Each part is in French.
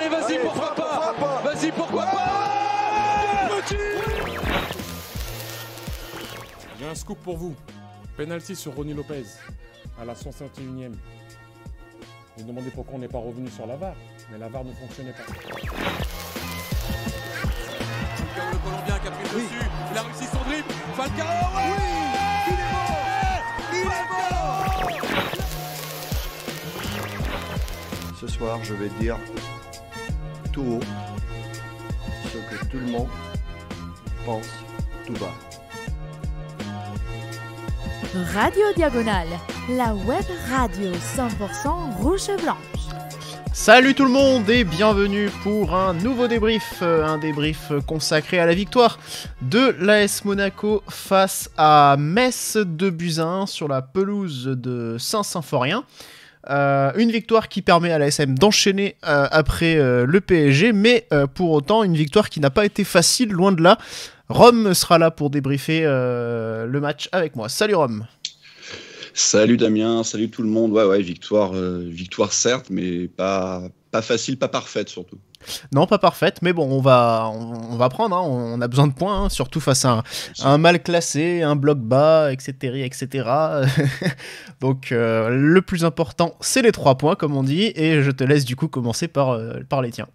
Allez, vas-y, pourquoi pas. Vas-y, pourquoi pas. J'ai un scoop pour vous. Penalty sur Ronny Lopez à la 151e. J'ai demandé pourquoi on n'est pas revenu sur la VAR, mais la VAR ne fonctionnait pas. Le Colombien qui a pris le dessus, il a réussi son dribble. Falcao, oui, il est mort. Ce soir, je vais dire tout haut ce que tout le monde pense tout bas. Radio Diagonale, la web radio 100% rouge et blanche. Salut tout le monde et bienvenue pour un nouveau débrief, consacré à la victoire de l'AS Monaco face à Metz 2-1 sur la pelouse de Saint-Symphorien. Une victoire qui permet à l'ASM d'enchaîner après le PSG, mais pour autant une victoire qui n'a pas été facile, loin de là. Rome sera là pour débriefer le match avec moi. Salut Rome. Salut Damien, salut tout le monde. Ouais, victoire certes, mais pas facile, pas parfaite surtout. Non, pas parfaite, mais bon, on va prendre, hein, on a besoin de points, hein, surtout face à un mal classé, un bloc bas, etc. Donc le plus important, c'est les 3 points, comme on dit, et je te laisse du coup commencer par les tiens.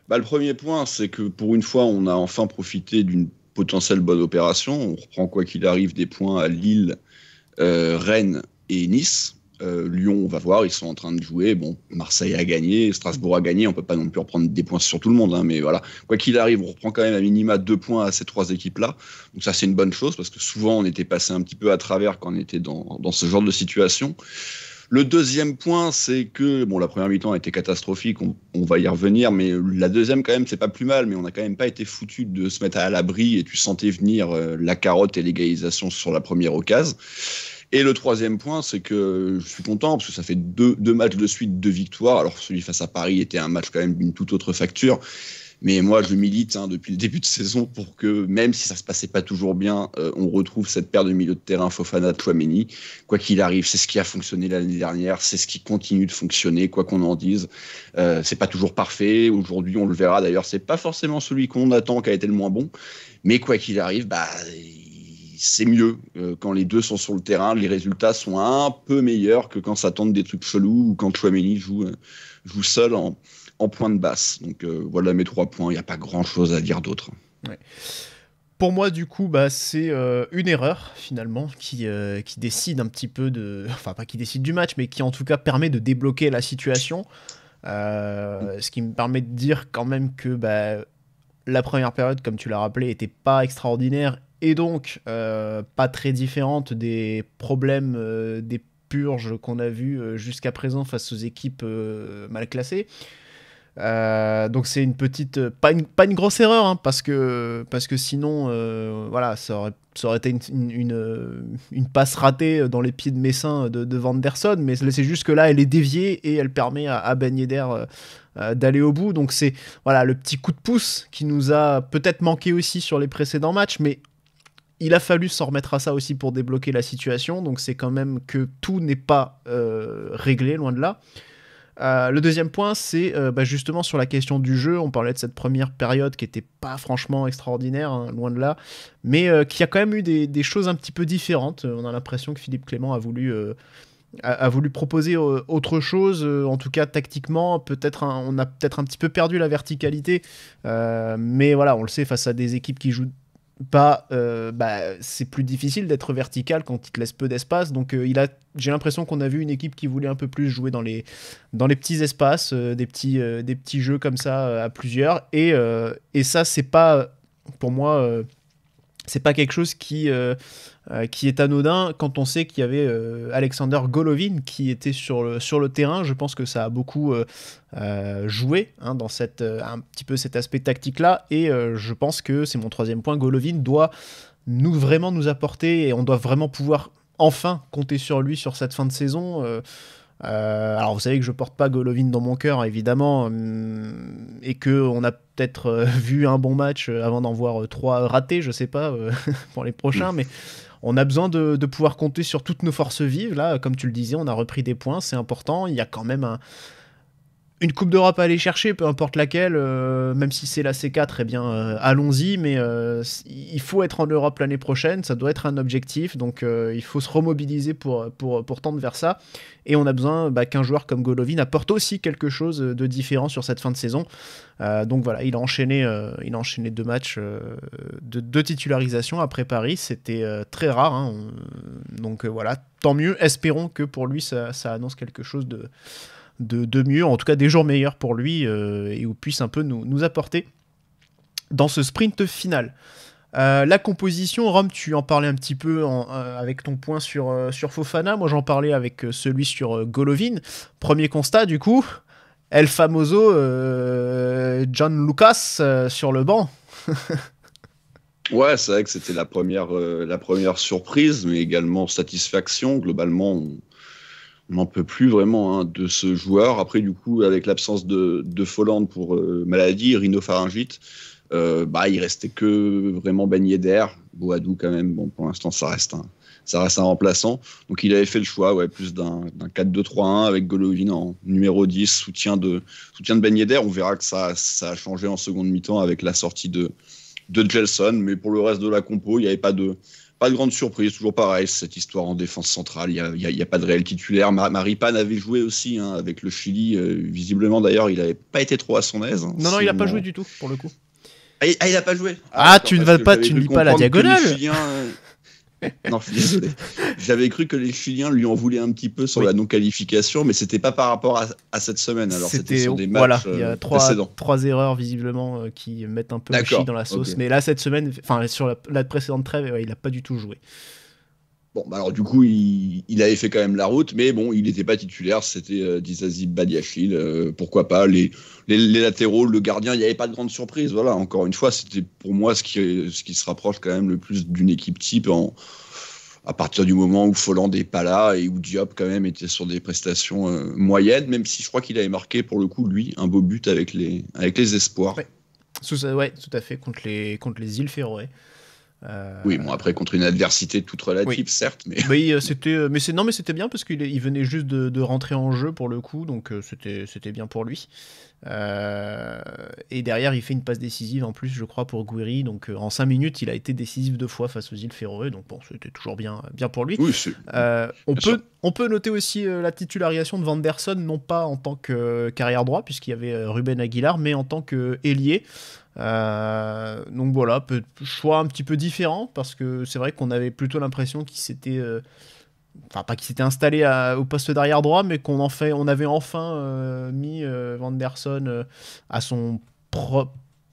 Le premier point, c'est que pour une fois, on a enfin profité d'une potentielle bonne opération. On reprend quoi qu'il arrive des points à Lille, Rennes et Nice. Lyon, on va voir, ils sont en train de jouer. Bon, Marseille a gagné, Strasbourg a gagné. On peut pas non plus reprendre des points sur tout le monde, hein, mais voilà. Quoi qu'il arrive, on reprend quand même à minima 2 points à ces 3 équipes-là. Donc ça, c'est une bonne chose parce que souvent, on était passé un petit peu à travers quand on était dans ce genre de situation. Le deuxième point, c'est que la première mi-temps a été catastrophique, on va y revenir, mais la deuxième quand même, c'est pas plus mal, mais on n'a quand même pas été foutu de se mettre à l'abri et tu sentais venir la carotte et l'égalisation sur la première occasion. Et le troisième point, c'est que je suis content parce que ça fait deux matchs de suite, 2 victoires. Alors celui face à Paris était un match quand même d'une toute autre facture. Mais moi, je milite depuis le début de saison pour que, même si ça se passait pas toujours bien, on retrouve cette paire de milieu de terrain Fofana-Tchouaméni. Quoi qu'il arrive, c'est ce qui a fonctionné l'année dernière, c'est ce qui continue de fonctionner, quoi qu'on en dise. C'est pas toujours parfait. Aujourd'hui, on le verra. D'ailleurs, c'est pas forcément celui qu'on attend qui a été le moins bon. Mais quoi qu'il arrive, c'est mieux. Quand les deux sont sur le terrain, les résultats sont un peu meilleurs que quand ça tente des trucs chelous ou quand Tchouaméni joue seul en point de basse. Donc voilà mes 3 points, il n'y a pas grand chose à dire d'autre. Ouais. Pour moi, du coup, c'est une erreur finalement qui décide un petit peu enfin pas qui décide du match, mais qui en tout cas permet de débloquer la situation. Ce qui me permet de dire quand même que la première période, comme tu l'as rappelé, était pas extraordinaire et donc pas très différente des problèmes des purges qu'on a vues jusqu'à présent face aux équipes mal classées. Donc c'est une petite, pas une grosse erreur, hein, parce que sinon ça aurait été une passe ratée dans les pieds de Messin de Vanderson, mais c'est juste que là elle est déviée et elle permet à Ben Yedder d'aller au bout. Donc c'est le petit coup de pouce qui nous a peut-être manqué aussi sur les précédents matchs, mais il a fallu s'en remettre à ça aussi pour débloquer la situation. Donc c'est quand même que tout n'est pas réglé, loin de là. Le deuxième point, c'est justement sur la question du jeu. On parlait de cette première période qui n'était pas franchement extraordinaire, hein, loin de là, mais qui a quand même eu des choses un petit peu différentes. On a l'impression que Philippe Clément a voulu proposer autre chose, en tout cas tactiquement. On a peut-être un petit peu perdu la verticalité, mais voilà, on le sait, face à des équipes qui jouent pas, c'est plus difficile d'être vertical quand il te laisse peu d'espace. Donc j'ai l'impression qu'on a vu une équipe qui voulait un peu plus jouer dans les petits espaces, des petits jeux comme ça à plusieurs, et ça c'est pas, pour moi, c'est pas quelque chose qui est anodin quand on sait qu'il y avait Alexander Golovin qui était sur le terrain. Je pense que ça a beaucoup joué, hein, dans un petit peu cet aspect tactique-là, et je pense que c'est mon troisième point. Golovin doit vraiment nous apporter, et on doit vraiment pouvoir enfin compter sur lui sur cette fin de saison. Alors vous savez que je porte pas Golovin dans mon cœur, évidemment, et qu'on a peut-être vu un bon match avant d'en voir 3 ratés, je sais pas, pour les prochains, mais on a besoin de pouvoir compter sur toutes nos forces vives. Là, comme tu le disais, on a repris des points, c'est important. Il y a quand même une Coupe d'Europe à aller chercher, peu importe laquelle, même si c'est la C4, eh bien, allons-y, mais il faut être en Europe l'année prochaine, ça doit être un objectif, donc il faut se remobiliser pour tendre vers ça, et on a besoin qu'un joueur comme Golovin apporte aussi quelque chose de différent sur cette fin de saison. Donc voilà, il a enchaîné 2 matchs de titularisation après Paris, c'était très rare, hein, donc voilà, tant mieux, espérons que pour lui ça annonce quelque chose de mieux, en tout cas des jours meilleurs pour lui, et où puisse un peu nous apporter dans ce sprint final. La composition, Rome, tu en parlais un petit peu avec ton point sur Fofana, moi j'en parlais avec celui sur Golovin. Premier constat du coup, El Famoso John Lucas sur le banc. Ouais, c'est vrai que c'était la première surprise, mais également satisfaction. Globalement, on n'en peut plus vraiment de ce joueur. Après, du coup, avec l'absence de Folland pour maladie, rhinopharyngite, il restait que vraiment Ben Yedder. Boadou, quand même, bon, pour l'instant, ça reste un remplaçant. Donc, il avait fait le choix, plus d'un 4-2-3-1 avec Golovin en numéro 10, soutien de Ben Yedder. On verra que ça a changé en seconde mi-temps avec la sortie de Gelson. Mais pour le reste de la compo, il n'y avait pas de grande surprise, toujours pareil, cette histoire en défense centrale, il n'y a pas de réel titulaire. Maripane avait joué aussi avec le Chili, visiblement d'ailleurs, il n'avait pas été trop à son aise. Non, il n'a pas joué du tout, pour le coup. Ah, il n'a pas joué. Tu ne lis pas la diagonale. Non, je suis désolé. J'avais cru que les Chiliens lui en voulaient un petit peu sur la non-qualification, mais c'était pas par rapport à cette semaine. Alors c'était sur des matchs il y a précédents. 3 erreurs visiblement qui mettent un peu le chi dans la sauce. Okay. Mais là, cette semaine, sur la précédente trêve, il n'a pas du tout joué. Bon, alors du coup, il avait fait quand même la route, mais bon, il n'était pas titulaire. C'était Dizazi Badiachil. Pourquoi pas les latéraux, le gardien, il n'y avait pas de grande surprise. Voilà, encore une fois, c'était pour moi ce qui se rapproche quand même le plus d'une équipe type à partir du moment où Folland n'est pas là et où Diop quand même était sur des prestations moyennes, même si je crois qu'il avait marqué pour le coup, lui, un beau but avec les espoirs. Ouais, tout à fait, contre les îles Féroé. Oui, bon, après contre une adversité toute relative, certes, mais c'était bien parce qu'il venait juste de rentrer en jeu pour le coup, donc c'était bien pour lui. Et derrière, il fait une passe décisive en plus, je crois, pour Gouiri. Donc en 5 minutes, il a été décisif 2 fois face aux îles Féroé. Donc bon, c'était toujours bien pour lui. Oui, on peut noter aussi la titularisation de Vanderson, non pas en tant que carrière droit, puisqu'il y avait Ruben Aguilar, mais en tant qu'ailier. Donc voilà, choix un petit peu différent, parce que c'est vrai qu'on avait plutôt l'impression qu'il s'était pas qu'il s'était installé au poste d'arrière droit, mais on avait enfin mis Vanderson à son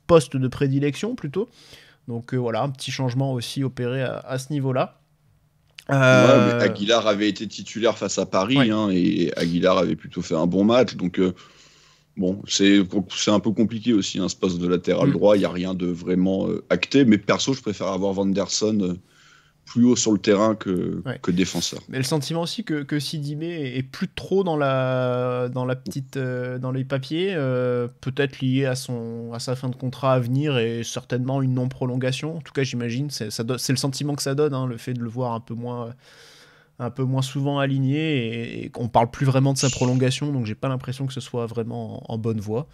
poste de prédilection plutôt. Donc voilà, un petit changement aussi opéré à ce niveau-là. Mais Aguilar avait été titulaire face à Paris, et Aguilar avait plutôt fait un bon match, donc bon, c'est un peu compliqué aussi, ce poste de latéral droit, il n'y a rien de vraiment acté, mais perso, je préfère avoir Vanderson plus haut sur le terrain que défenseur. Mais le sentiment aussi que Sidibé est plus trop dans les papiers, peut-être lié à sa fin de contrat à venir et certainement une non-prolongation. En tout cas, j'imagine, c'est le sentiment que ça donne, le fait de le voir un peu moins souvent aligné, et qu'on parle plus vraiment de sa prolongation, donc j'ai pas l'impression que ce soit vraiment en bonne voie.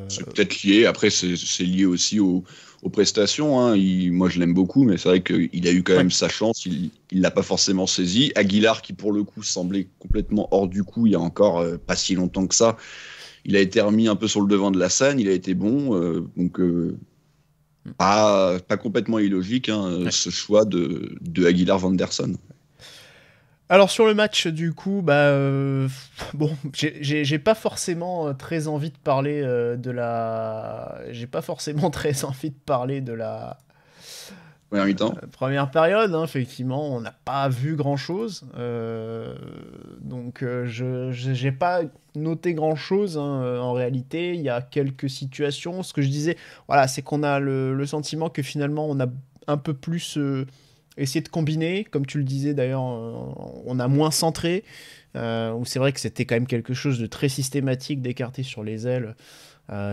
C'est peut-être lié, après c'est lié aussi aux prestations, moi je l'aime beaucoup, mais c'est vrai qu'il a eu quand même sa chance, il l'a pas forcément saisi. Aguilar, qui pour le coup semblait complètement hors du coup il y a encore pas si longtemps que ça, il a été remis un peu sur le devant de la scène, il a été bon, donc pas complètement illogique ce choix de Aguilar Vanderson. Alors sur le match, du coup, j'ai pas forcément très envie de parler de la première mi-temps. Première période, effectivement, on n'a pas vu grand-chose, donc j'ai pas noté grand-chose en réalité. Il y a quelques situations. Ce que je disais, voilà, c'est qu'on a le sentiment que finalement on a un peu plus essayer de combiner, comme tu le disais d'ailleurs, on a moins centré, où c'est vrai que c'était quand même quelque chose de très systématique d'écarter sur les ailes,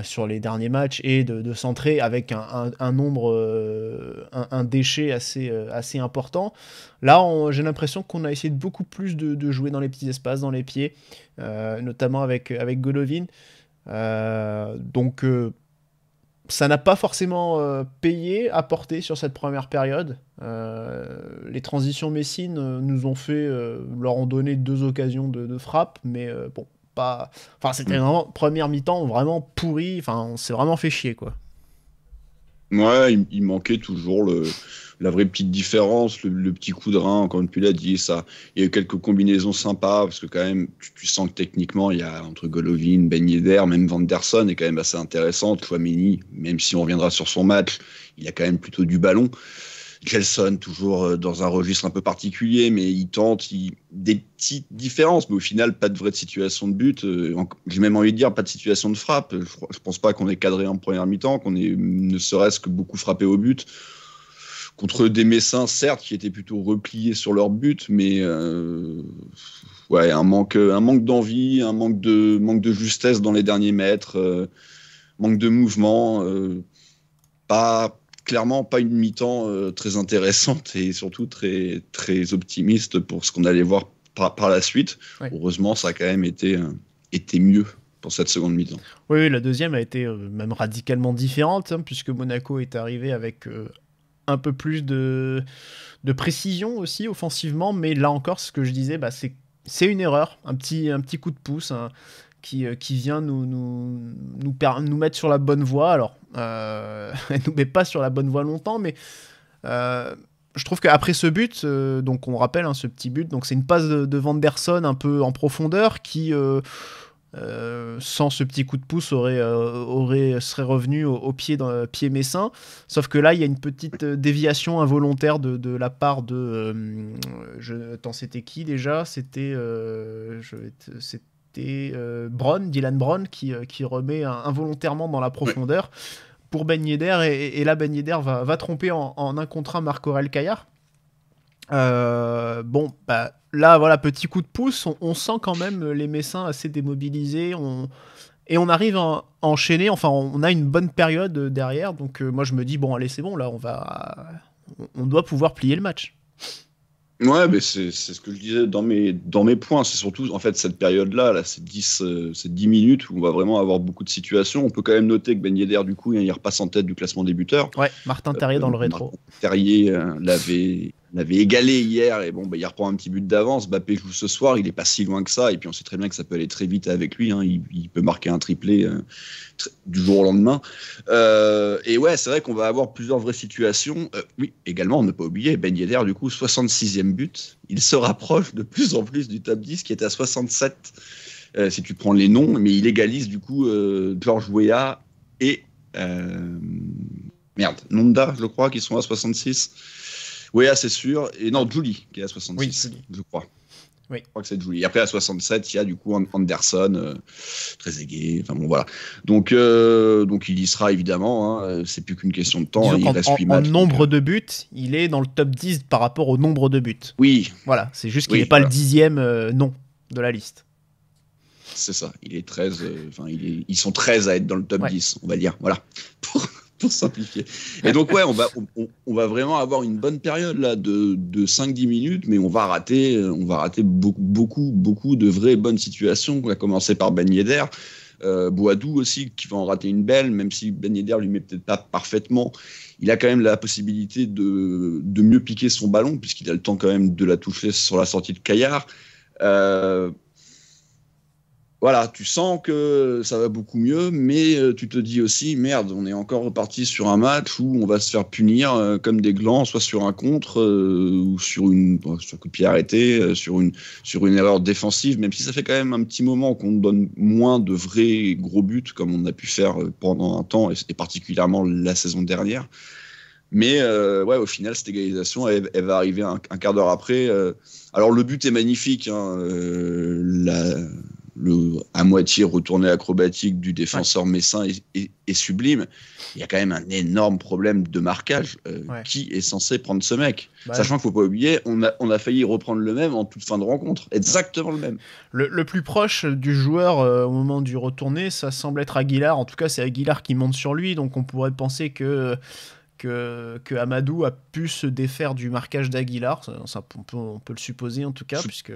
sur les derniers matchs et de centrer avec un nombre, un déchet assez important. Là, j'ai l'impression qu'on a essayé de beaucoup plus de jouer dans les petits espaces, dans les pieds, notamment avec Golovin. Donc, ça n'a pas forcément apporté sur cette première période. Les transitions messines leur ont donné 2 occasions de frappe, mais bon, pas. Enfin, c'était vraiment première mi-temps vraiment pourri. Enfin, on s'est vraiment fait chier, quoi. Ouais, il manquait toujours la vraie petite différence, le petit coup de rein, comme tu l'as dit, ça. Il y a eu quelques combinaisons sympas, parce que quand même, tu sens que techniquement, il y a entre Golovin, Ben Yedder, même Vanderson est quand même assez intéressant. Chouameni, même si on reviendra sur son match, il a quand même plutôt du ballon. Gelson, toujours dans un registre un peu particulier, mais il tente des petites différences, mais au final, pas de vraie situation de but. J'ai même envie de dire, pas de situation de frappe. Je pense pas qu'on ait cadré en première mi-temps, qu'on ait ne serait-ce que beaucoup frappé au but. Contre des Messins, certes, qui étaient plutôt repliés sur leur but, mais ouais, un manque d'envie, un manque de justesse dans les derniers mètres, manque de mouvement, clairement pas une mi-temps très intéressante et surtout très, très optimiste pour ce qu'on allait voir par la suite. Ouais. Heureusement, ça a quand même été mieux pour cette seconde mi-temps. Oui, la deuxième a été même radicalement différente, puisque Monaco est arrivé avec un peu plus de précision aussi offensivement, mais là encore, ce que je disais, c'est une erreur, un petit coup de pouce, qui vient nous mettre sur la bonne voie. Alors, elle nous met pas sur la bonne voie longtemps, mais je trouve qu'après ce but, donc on rappelle ce petit but, donc c'est une passe de Vanderson un peu en profondeur qui, sans ce petit coup de pouce, serait revenu au pied messin. Sauf que là, il y a une petite déviation involontaire de la part de... c'était qui déjà ? C'était Dylan Brown qui remet involontairement dans la profondeur pour Ben Yedder, et là Ben Yedder va tromper en 1 contre 1 Marc-Aurèle Caillard. Là voilà, petit coup de pouce, on sent quand même les Messins assez démobilisés, et on arrive à enchaîner, enfin on a une bonne période derrière, donc moi je me dis bon allez c'est bon, là on doit pouvoir plier le match. Ouais, mais c'est ce que je disais dans mes points. C'est surtout, en fait, cette période-là, c'est 10 minutes où on va vraiment avoir beaucoup de situations. On peut quand même noter que Ben Yedder, du coup, il repasse en tête du classement des buteurs. Ouais, Martin Terrier dans le rétro. Martin Terrier l'avait égalé hier, et bon, il reprend un petit but d'avance. Mbappé joue ce soir, il est pas si loin que ça, et puis on sait très bien que ça peut aller très vite avec lui. Il peut marquer un triplé du jour au lendemain. Et ouais, c'est vrai qu'on va avoir plusieurs vraies situations. Oui, également, ne pas oublier, Ben Yedder, du coup, 66e but. Il se rapproche de plus en plus du top 10, qui est à 67, si tu prends les noms, mais il égalise, du coup, George Weah et... Nonda, je crois, qui sont à 66. Weah, c'est sûr. Et non, Julie, qui est à 66, oui, je crois. Oui. Je crois que c'est Julie. Et après, à 67, il y a du coup Anderson, très aigué. Enfin bon, voilà. Donc il y sera évidemment. C'est plus qu'une question de temps. Il reste 8 matchs. En nombre de buts, il est dans le top 10 par rapport au nombre de buts. Oui. Voilà, c'est juste qu'il n'est pas le 10e nom de la liste. C'est ça. Il est 13. Ils sont 13 à être dans le top 10, on va dire. Voilà. Pour simplifier. Et donc ouais, on va vraiment avoir une bonne période là de 5-10 minutes, mais on va rater beaucoup de vraies bonnes situations. On va commencer par Ben Yedder, Boadou aussi qui va en rater une belle, même si Ben Yedder lui met peut-être pas parfaitement. Il a quand même la possibilité de mieux piquer son ballon, puisqu'il a le temps quand même de la toucher sur la sortie de Caillard. Voilà, tu sens que ça va beaucoup mieux, mais tu te dis aussi, merde, on est encore reparti sur un match où on va se faire punir comme des glands, soit sur un contre, ou sur un coup de pied arrêté, sur une erreur défensive, même si ça fait quand même un petit moment qu'on donne moins de vrais gros buts, comme on a pu faire pendant un temps, et particulièrement la saison dernière. Mais ouais, au final, cette égalisation, elle va arriver un quart d'heure après. Alors, le but est magnifique, à moitié retourné acrobatique du défenseur messin est sublime. Il y a quand même un énorme problème de marquage. Qui est censé prendre ce mec? Sachant qu'il ne faut pas oublier, on a failli reprendre le même en toute fin de rencontre. Exactement le même. Le plus proche du joueur au moment du retourné, ça semble être Aguilar. En tout cas, c'est Aguilar qui monte sur lui. Donc on pourrait penser que Amadou a pu se défaire du marquage d'Aguilar. Ça, on peut le supposer en tout cas, puisque...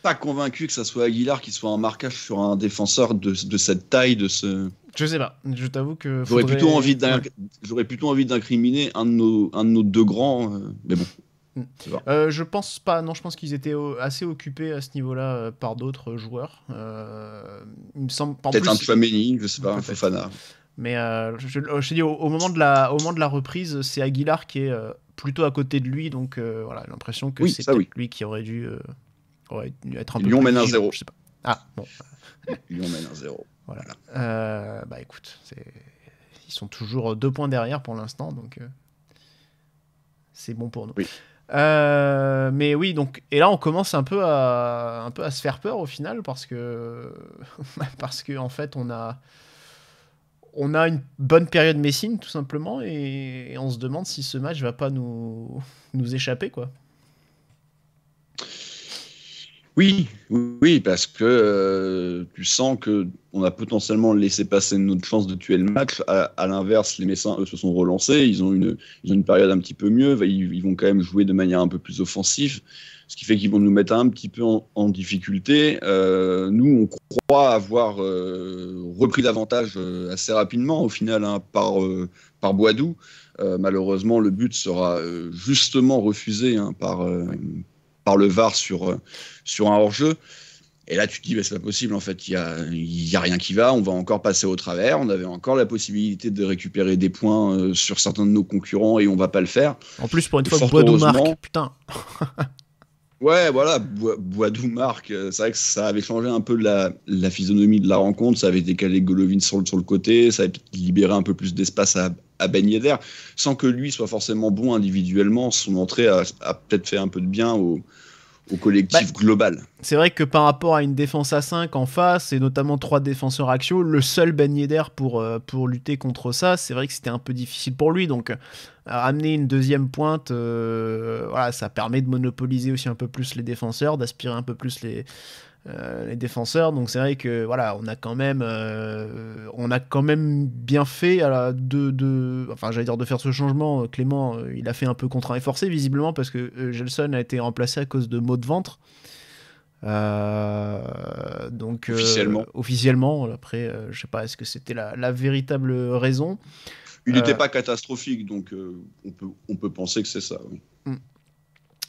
Pas convaincu que ça soit Aguilar qui soit en marquage sur un défenseur de cette taille, de ce... Je sais pas, je t'avoue que... J'aurais plutôt envie d'incriminer un de nos deux grands, mais bon. Je pense pas, non, je pense qu'ils étaient assez occupés à ce niveau-là par d'autres joueurs. Il me semble... Peut-être un Tchouaméni, je sais pas, un Fofana. Mais je te dis, au moment de la reprise, c'est Aguilar qui est plutôt à côté de lui, donc voilà, j'ai l'impression que c'est peut-être lui qui aurait dû être un peu Lyon mène 1-0. Je sais pas. Ah, bon. Lyon mène 1-0. Voilà. Bah écoute, ils sont toujours 2 points derrière pour l'instant, donc c'est bon pour nous. Oui. Mais oui, donc, et là on commence un peu à se faire peur au final, parce que en fait on a une bonne période messine tout simplement, et on se demande si ce match va pas nous échapper, quoi. Oui, parce que tu sens qu'on a potentiellement laissé passer notre chance de tuer le match. À l'inverse, les Messins, eux, se sont relancés. Ils ont une période un petit peu mieux. Ils vont quand même jouer de manière un peu plus offensive, ce qui fait qu'ils vont nous mettre un petit peu en difficulté. Nous, on croit avoir repris l'avantage assez rapidement, au final, par Boadou. Malheureusement, le but sera justement refusé par le VAR sur un hors-jeu. Et là, tu te dis, c'est pas possible, en fait, il y a rien qui va, on va encore passer au travers, on avait encore la possibilité de récupérer des points sur certains de nos concurrents et on va pas le faire. En plus, pour une fois, Boadou marque, putain. Ouais, voilà, Boadou marque. C'est vrai que ça avait changé un peu la physionomie de la rencontre, ça avait décalé Golovin sur le côté, ça avait libéré un peu plus d'espace à Ben Yedder, sans que lui soit forcément bon individuellement. Son entrée a peut-être fait un peu de bien au collectif global. C'est vrai que par rapport à une défense à 5 en face, et notamment 3 défenseurs axiaux, le seul Ben Yedder pour lutter contre ça, c'est vrai que c'était un peu difficile pour lui. Donc ramener une deuxième pointe, voilà, ça permet de monopoliser aussi un peu plus les défenseurs, d'aspirer un peu plus les défenseurs. Donc c'est vrai que voilà, on a quand même bien fait de faire ce changement. Clément, il a fait un peu contraint et forcé visiblement, parce que Gelson a été remplacé à cause de maux de ventre. Donc officiellement, après je sais pas, est-ce que c'était la véritable raison? Il n'était pas catastrophique, donc on peut penser que c'est ça, oui.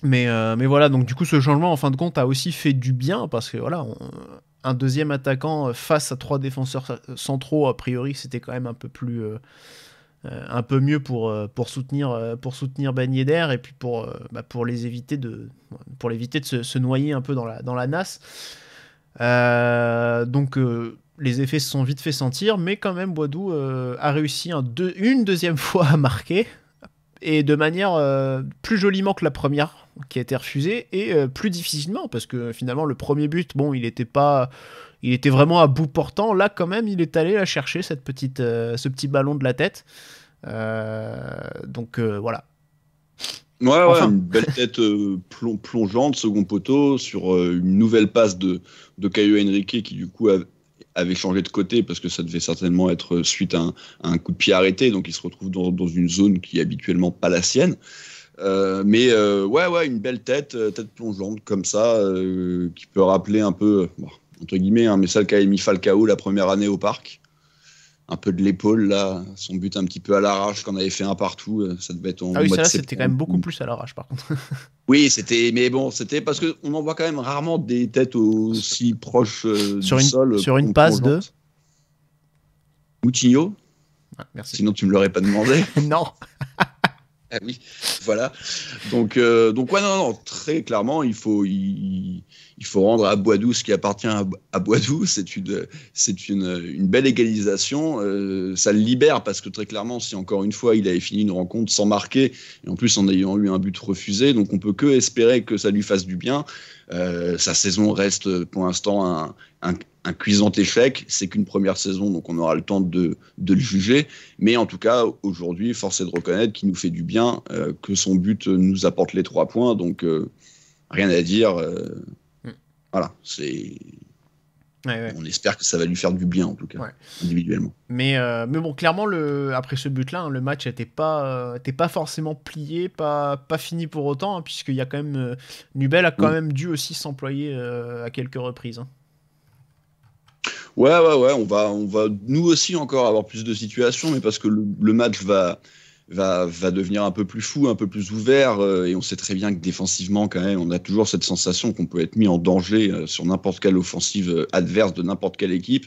Mais voilà, donc du coup ce changement en fin de compte a aussi fait du bien, parce que voilà, un deuxième attaquant face à 3 défenseurs centraux, a priori c'était quand même un peu mieux pour soutenir Ben Yedder, et puis pour l'éviter de se noyer un peu dans la nasse. Donc les effets se sont vite fait sentir, mais quand même Boadou a réussi une deuxième fois à marquer, et de manière plus joliment que la première qui a été refusée, et plus difficilement, parce que finalement le premier but, bon, il était vraiment à bout portant. Là quand même il est allé la chercher, ce petit ballon de la tête. Donc voilà. Ouais, enfin, une belle tête plongeante, second poteau, sur une nouvelle passe de Caio Henrique, qui du coup avait changé de côté, parce que ça devait certainement être suite à un coup de pied arrêté, donc il se retrouve dans une zone qui est habituellement pas la sienne. Mais une belle tête plongeante comme ça, qui peut rappeler un peu, entre guillemets, mais celle qu'a mis Falcao la première année au Parc. Un peu de l'épaule, là, son but un petit peu à l'arrache, qu'on avait fait un partout, ça devait être en mode ça, c'était quand même beaucoup plus à l'arrache, par contre. Oui, c'était parce qu'on en voit quand même rarement des têtes aussi proches du sol. Sur une passe de Moutinho. Ah, merci. Sinon, tu me l'aurais pas demandé. Non. Ah oui, voilà. Donc ouais, non, très clairement, il faut rendre à Boadou ce qui appartient à Boadou. C'est une belle égalisation. Ça le libère, parce que très clairement, si encore une fois il avait fini une rencontre sans marquer, et en plus en ayant eu un but refusé, donc on peut que espérer que ça lui fasse du bien. Sa saison reste pour l'instant un cuisant échec. C'est qu'une première saison, donc on aura le temps de le juger. Mais en tout cas, aujourd'hui, force est de reconnaître qu'il nous fait du bien, que son but nous apporte les 3 points. Donc, rien à dire. Voilà, c'est... Ouais. On espère que ça va lui faire du bien, en tout cas, individuellement. Mais bon, clairement, après ce but-là, le match n'était pas forcément plié, pas fini pour autant, hein, puisqu'il y a quand même... Nubel a quand même dû aussi s'employer à quelques reprises. Hein. Ouais, on va nous aussi encore avoir plus de situations, mais parce que le match va devenir un peu plus fou, un peu plus ouvert, et on sait très bien que défensivement, quand même, on a toujours cette sensation qu'on peut être mis en danger sur n'importe quelle offensive adverse de n'importe quelle équipe.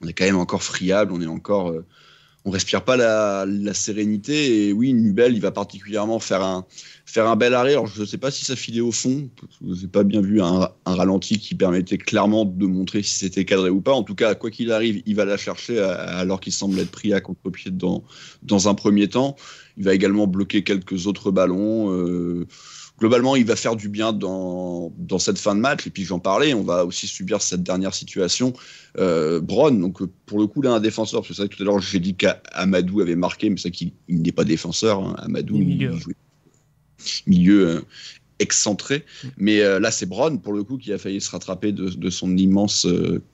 On est quand même encore friable, on respire pas la sérénité, et oui, Nubel, il va particulièrement faire un bel arrêt. Alors, je sais pas si ça filait au fond, parce que j'ai pas bien vu un ralenti qui permettait clairement de montrer si c'était cadré ou pas. En tout cas, quoi qu'il arrive, il va la chercher alors qu'il semble être pris à contre-pied dans un premier temps. Il va également bloquer quelques autres ballons. Globalement, il va faire du bien dans cette fin de match. Et puis, j'en parlais, on va aussi subir cette dernière situation. Braun, donc pour le coup, là, un défenseur. Parce que c'est vrai que tout à l'heure, j'ai dit qu'Amadou avait marqué, mais c'est qu'il n'est pas défenseur. Hein. Amadou, il jouait milieu excentré. Mais là, c'est Braun, pour le coup, qui a failli se rattraper de son immense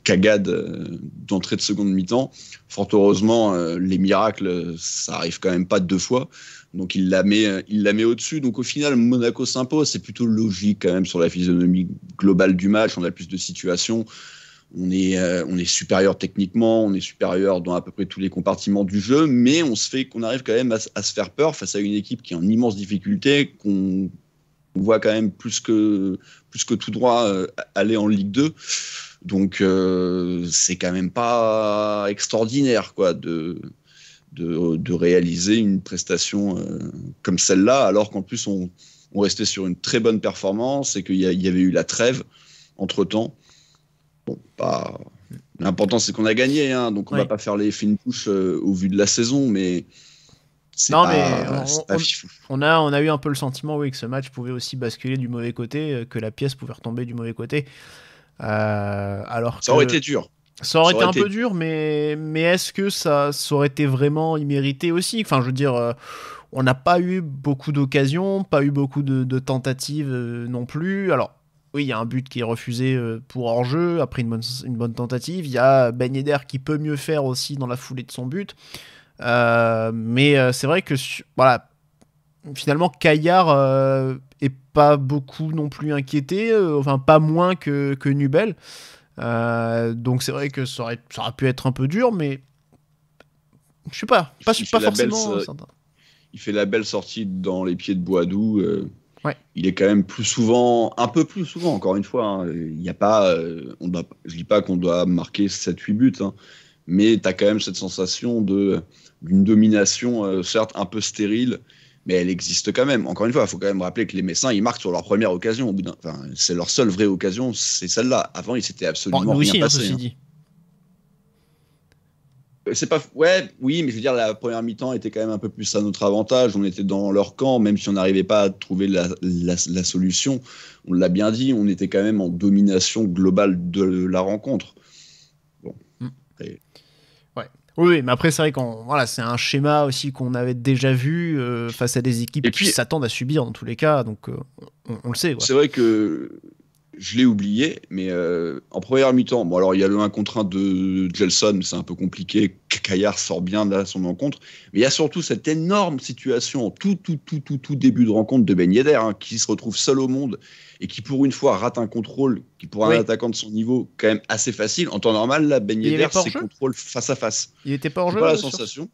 cagade d'entrée de seconde mi-temps. Fort heureusement, les miracles, ça arrive quand même pas 2 fois. Donc, il la met au-dessus. Donc, au final, Monaco s'impose. C'est plutôt logique, quand même, sur la physionomie globale du match. On a plus de situations. On est supérieur techniquement, on est supérieur dans à peu près tous les compartiments du jeu, mais qu'on arrive quand même à se faire peur face à une équipe qui est en immense difficulté, qu'on voit quand même plus que tout droit aller en Ligue 2. Donc c'est quand même pas extraordinaire, quoi, de réaliser une prestation comme celle-là, alors qu'en plus on restait sur une très bonne performance et qu'il y avait eu la trêve entre-temps. Bon, l'important c'est qu'on a gagné, hein, donc on va pas faire les fines touches au vu de la saison, mais on a eu un peu le sentiment, oui, que ce match pouvait aussi basculer du mauvais côté, que la pièce pouvait retomber du mauvais côté. Alors ça aurait été dur. Ça aurait été un peu dur, mais est-ce que ça aurait été vraiment immérité aussi ? Enfin, je veux dire, on n'a pas eu beaucoup d'occasions, pas eu beaucoup de tentatives non plus. Alors, oui, il y a un but qui est refusé pour hors-jeu, après une bonne tentative. Il y a Ben Yedder qui peut mieux faire aussi dans la foulée de son but. Mais c'est vrai que, voilà, finalement, Caillard est pas beaucoup non plus inquiété, enfin, pas moins que Nubel. Donc c'est vrai que ça aurait pu être un peu dur, mais je sais pas forcément. Il fait la belle sortie dans les pieds de Boadou. Il est quand même un peu plus souvent, encore une fois. Hein. Il y a pas, je dis pas qu'on doit marquer 7-8 buts, hein, mais tu as quand même cette sensation d'une domination, certes un peu stérile, mais elle existe quand même. Encore une fois, il faut quand même rappeler que les Messins, ils marquent sur leur première occasion. C'est leur seule vraie occasion, c'est celle-là. Avant, il s'était absolument rien passé. Ceci dit. C'est pas... oui, mais je veux dire, la première mi-temps était quand même un peu plus à notre avantage. On était dans leur camp, même si on n'arrivait pas à trouver la solution. On l'a bien dit, on était quand même en domination globale de la rencontre. Bon. Oui, mais après, c'est vrai c'est un schéma aussi qu'on avait déjà vu face à des équipes qui s'attendent à subir dans tous les cas, donc on le sait. Quoi. C'est vrai que je l'ai oublié, mais en première mi-temps, bon, alors il y a le 1 contre 1 de Gelson, c'est un peu compliqué, Caillard sort bien de son encontre, mais il y a surtout cette énorme situation, tout début de rencontre de Ben Yedder, hein, qui se retrouve seul au monde et qui pour une fois rate un contrôle qui pour un attaquant de son niveau quand même assez facile. En temps normal, là, Ben Yedder, c'est contrôle face à face. Il était pas en jeu. Pas la sensation.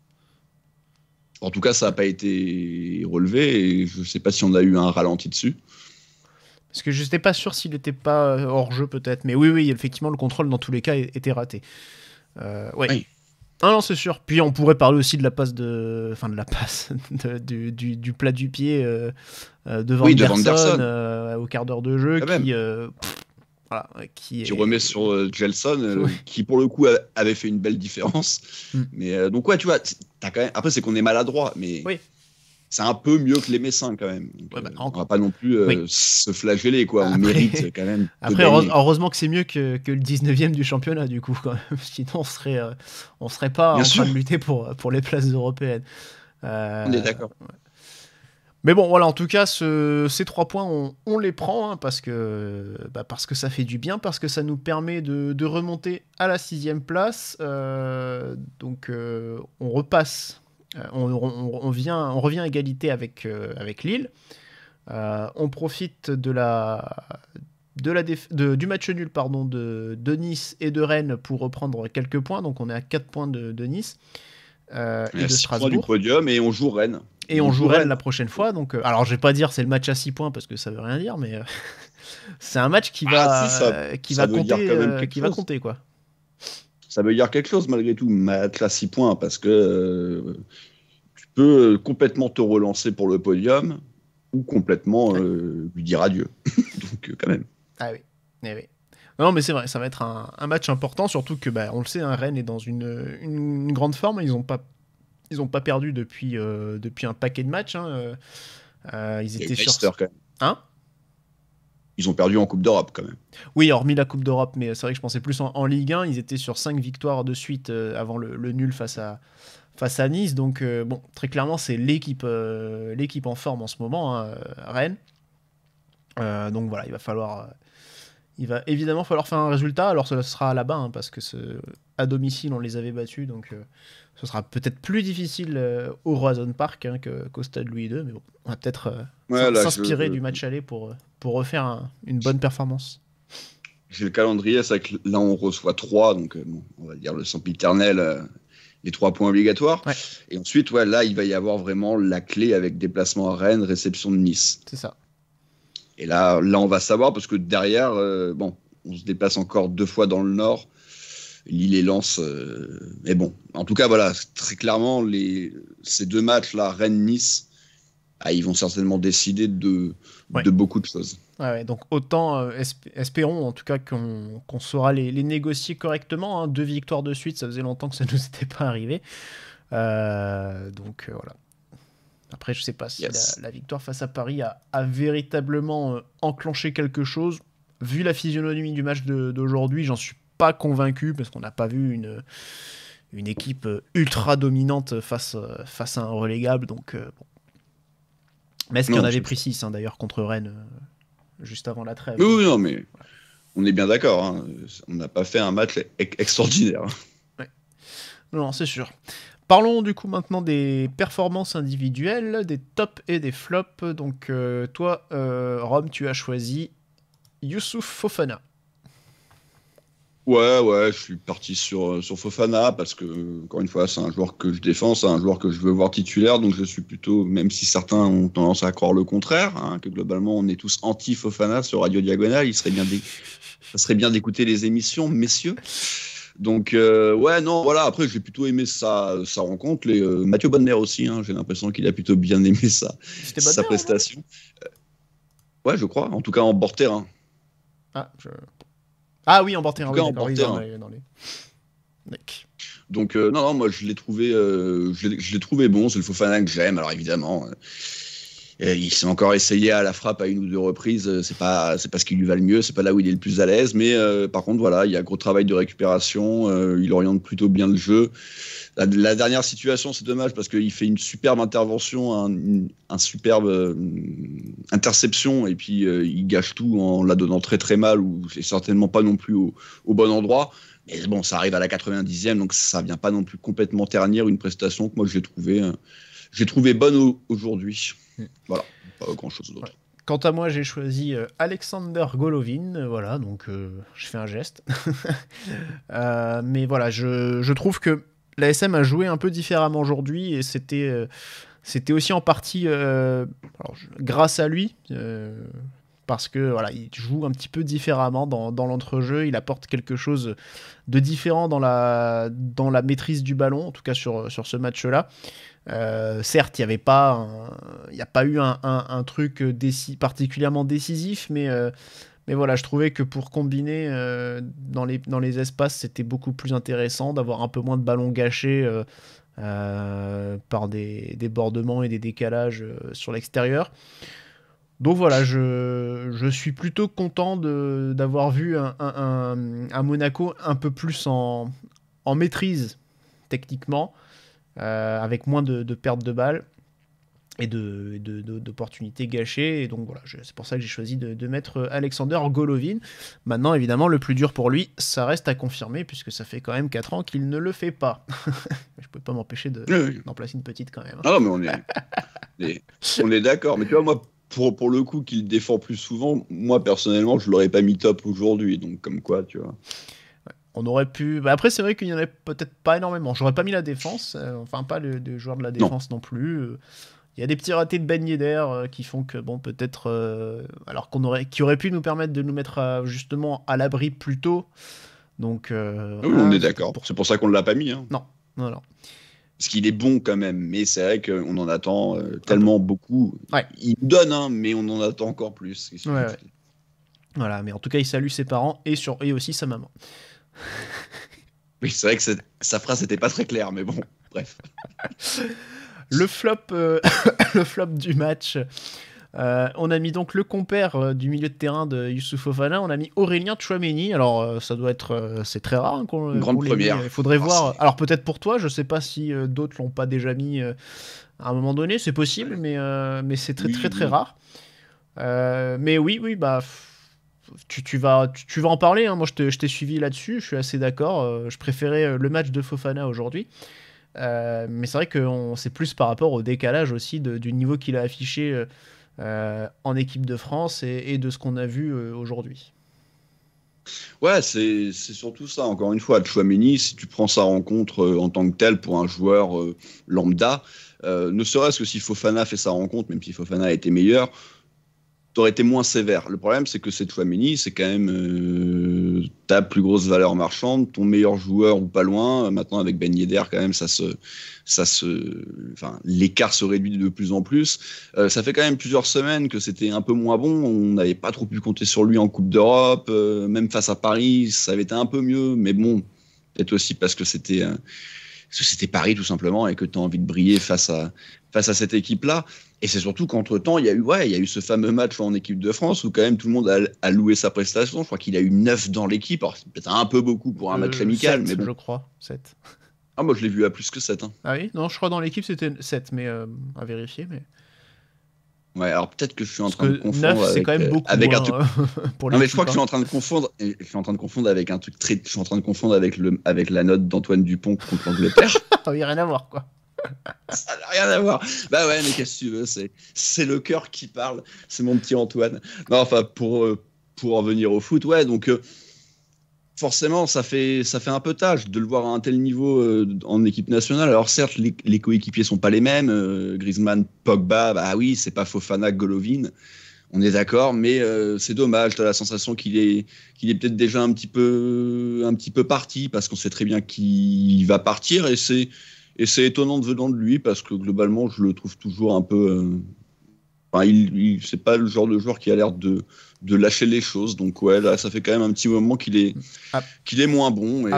En tout cas, ça n'a pas été relevé et je ne sais pas si on a eu un ralenti dessus. Parce que je n'étais pas sûr s'il n'était pas hors jeu peut-être, mais oui, effectivement, le contrôle dans tous les cas était raté. Oui. Ah non, c'est sûr. Puis on pourrait parler aussi de la passe du plat du pied de Vanderson au quart d'heure de jeu qui remet sur Gelson, qui pour le coup avait fait une belle différence. Mais donc tu vois, t'as quand même... après c'est qu'on est maladroit, mais c'est un peu mieux que les Messins quand même. Donc, Ouais, bah, on va pas non plus se flageller, quoi. On Après- mérite quand même. de Après, gagner. heureusement que c'est mieux que le 19e du championnat, du coup, quand même. Sinon, on serait pas Bien en sûr. train de lutter pour les places européennes. On est d'accord. Mais bon, voilà, en tout cas, ces 3 points, on les prend, hein, parce que ça fait du bien, parce que ça nous permet de remonter à la 6e place. Donc, on repasse, on revient à égalité avec Lille. On profite du match nul de Nice et de Rennes pour reprendre quelques points. Donc, on est à 4 points de Nice et On est à de 6 points du Strasbourg. podium et on joue Rennes. Et on joue Rennes la prochaine fois. Donc, alors, je vais pas dire c'est le match à 6 points parce que ça veut rien dire, mais c'est un match qui va, ça veut dire quand même quelque qui va chose. compter, quoi. Ça veut dire quelque chose malgré tout, match à 6 points, parce que tu peux complètement te relancer pour le podium ou complètement lui dire adieu. Donc quand même. Ah oui. Eh oui. Non, mais c'est vrai, ça va être un match important, surtout que, on le sait, hein, Rennes est dans une grande forme. Ils ont pas perdu depuis un paquet de matchs. Hein. Ils Il y a étaient eu sur... Leicester, quand même. Hein? Ils ont perdu en Coupe d'Europe quand même. Oui, hormis la Coupe d'Europe, mais c'est vrai que je pensais plus en Ligue 1. Ils étaient sur 5 victoires de suite avant le nul face à Nice. Donc, bon, très clairement, c'est l'équipe en forme en ce moment, hein, Rennes. Donc voilà, il va évidemment falloir faire un résultat. Alors, ce sera là-bas, hein, parce que à domicile, on les avait battus. Donc, ce sera peut-être plus difficile au Roazhon Park, hein, qu'au Stade Louis II. Mais bon, on va peut-être s'inspirer du match aller pour refaire une bonne performance. J'ai le calendrier, c'est que là on reçoit 3, donc on va dire le sempiternel, les 3 points obligatoires. Ouais. Et ensuite, là il va y avoir vraiment la clé avec déplacement à Rennes, réception de Nice. C'est ça. Et là on va savoir, parce que derrière, on se déplace encore 2 fois dans le Nord, Lille et Lens. Mais bon, en tout cas, voilà, très clairement, ces 2 matchs-là, Rennes-Nice, ils vont certainement décider de beaucoup de choses. Ouais, donc autant espérons en tout cas qu'on saura les négocier correctement. Hein. 2 victoires de suite, ça faisait longtemps que ça ne nous était pas arrivé. Donc voilà. Après, je sais pas si la victoire face à Paris a véritablement enclenché quelque chose. Vu la physionomie du match d'aujourd'hui, j'en suis pas convaincu, parce qu'on n'a pas vu une équipe ultra dominante face à un relégable. Donc bon. Mais est-ce qu'il y en avait pris 6 d'ailleurs contre Rennes juste avant la trêve? Oui, non, mais on est bien d'accord. Hein. On n'a pas fait un match extraordinaire. Ouais. Non, c'est sûr. Parlons du coup maintenant des performances individuelles, des tops et des flops. Donc toi, Rome, tu as choisi Youssouf Fofana. Ouais, je suis parti sur Fofana parce que, encore une fois, c'est un joueur que je défends, c'est un joueur que je veux voir titulaire, donc je suis plutôt, même si certains ont tendance à croire le contraire, hein, que globalement on est tous anti-Fofana sur Radio Diagonale, ça serait bien d'écouter les émissions, messieurs. Donc, après j'ai plutôt aimé sa rencontre, Mathieu Bonner aussi, hein, j'ai l'impression qu'il a plutôt bien aimé sa prestation. Ouais, je crois, en tout cas en bord terrain. Ah oui, en bord terrain. En bord terrain. Donc non, moi je l'ai trouvé bon. C'est le Fofana que j'aime. Alors évidemment, il s'est encore essayé à la frappe à 1 ou 2 reprises. C'est pas ce qui lui va le mieux. C'est pas là où il est le plus à l'aise. Mais par contre, voilà, il y a gros travail de récupération. Il oriente plutôt bien le jeu. La dernière situation, c'est dommage parce qu'il fait une superbe intervention, un superbe interception, et puis il gâche tout en la donnant très très mal, ou c'est certainement pas non plus au bon endroit. Mais bon, ça arrive à la 90e, donc ça vient pas non plus complètement ternir une prestation que moi j'ai trouvé bonne aujourd'hui. Voilà, pas grand chose d'autre. Ouais. Quant à moi, j'ai choisi Alexander Golovin, voilà, donc je fais un geste. Mais voilà, je trouve que l'ASM a joué un peu différemment aujourd'hui, et c'était aussi en partie grâce à lui, parce que voilà, il joue un petit peu différemment dans l'entrejeu, il apporte quelque chose de différent dans la maîtrise du ballon, en tout cas sur ce match-là. Certes, il n'y a pas eu un truc particulièrement décisif, mais voilà, je trouvais que pour combiner dans les espaces, c'était beaucoup plus intéressant d'avoir un peu moins de ballons gâchés par des débordements et des décalages sur l'extérieur. Donc voilà, je suis plutôt content d'avoir vu un Monaco un peu plus en maîtrise techniquement, avec moins de pertes de balles et d'opportunités gâchées. Et donc voilà, c'est pour ça que j'ai choisi de mettre Alexander Golovin. Maintenant, évidemment, le plus dur pour lui, ça reste à confirmer, puisque ça fait quand même 4 ans qu'il ne le fait pas. Je peux pas m'empêcher d'en placer une petite quand même. Ah non, mais on est d'accord. Mais tu vois, moi, pour le coup, qu'il défend plus souvent, moi, personnellement, je l'aurais pas mis top aujourd'hui. Donc, comme quoi, tu vois. On aurait pu... après, c'est vrai qu'il n'y en avait peut-être pas énormément. J'aurais pas mis la défense, enfin pas de joueur de la défense non plus. Il y a des petits ratés de Ben Yedder qui font que, bon, peut-être... alors qui aurait pu nous permettre de nous mettre justement à l'abri plus tôt. Donc... oui, on est d'accord. C'est pour ça qu'on ne l'a pas mis. Hein. Non. Parce qu'il est bon quand même. Mais c'est vrai qu'on en attend tellement beaucoup. Ouais. Il nous donne, hein, mais on en attend encore plus. Ouais. Voilà, mais en tout cas, il salue ses parents et aussi sa maman. Oui, c'est vrai que sa phrase n'était pas très claire, mais bon, bref. Le flop du match, on a mis donc le compère du milieu de terrain de Youssouf Fofana, on a mis Aurélien Tchouaméni. Alors ça doit être, c'est très rare qu'on une grande première. Il faudrait voir. Alors peut-être pour toi, je sais pas si d'autres l'ont pas déjà mis à un moment donné, c'est possible, mais c'est très rare. Mais oui, bah. Tu vas en parler, hein. Moi je t'ai suivi là-dessus, je suis assez d'accord. Je préférais le match de Fofana aujourd'hui. Mais c'est vrai que c'est plus par rapport au décalage aussi du niveau qu'il a affiché en équipe de France et de ce qu'on a vu aujourd'hui. Ouais, c'est surtout ça. Encore une fois, Tchouaméni, si tu prends sa rencontre en tant que telle pour un joueur lambda, ne serait-ce que si Fofana fait sa rencontre, même si Fofana a été meilleur, t'aurais été moins sévère. Le problème, c'est que c'est Tchouaméni, c'est quand même ta plus grosse valeur marchande, ton meilleur joueur ou pas loin. Maintenant, avec Ben Yedder, quand même, l'écart se réduit de plus en plus. Ça fait quand même plusieurs semaines que c'était un peu moins bon. On n'avait pas trop pu compter sur lui en Coupe d'Europe. Même face à Paris, ça avait été un peu mieux. Mais bon, peut-être aussi parce que c'était Paris, tout simplement, et que tu as envie de briller face à cette équipe-là. Et c'est surtout qu'entre-temps, il y a eu ce fameux match en équipe de France où quand même tout le monde a loué sa prestation. Je crois qu'il a eu 9 dans l'équipe. Alors, c'est peut-être un peu beaucoup pour un match amical. 7, mais bon. Je crois, 7. Ah, moi, je l'ai vu à plus que 7. Hein. Ah oui ? Non, je crois dans l'équipe, c'était 7, mais à vérifier. Mais... Ouais, alors peut-être que je suis en train de confondre 9, c'est quand même beaucoup, avec un truc. Pour non, mais je crois que je suis en train de confondre. Je suis en train de confondre avec un truc très. Je suis en train de confondre avec la note d'Antoine Dupont contre l'Angleterre. Il n'y a rien à voir, quoi. Ça n'a rien à voir. Bah ouais, mais qu'est-ce que tu veux, c'est le cœur qui parle. C'est mon petit Antoine. Non, enfin, pour en venir au foot, ouais, donc forcément, ça fait un peu tâche de le voir à un tel niveau en équipe nationale. Alors certes, les coéquipiers sont pas les mêmes. Griezmann, Pogba, bah oui, c'est pas Fofana, Golovin. On est d'accord, mais c'est dommage. T'as la sensation qu'il est peut-être déjà un petit peu parti, parce qu'on sait très bien qu'il va partir, et c'est étonnant de venant de lui, parce que globalement, je le trouve toujours un peu. C'est pas le genre de joueur qui a l'air de lâcher les choses. Donc ouais, là, ça fait quand même un petit moment qu'il est moins bon. Et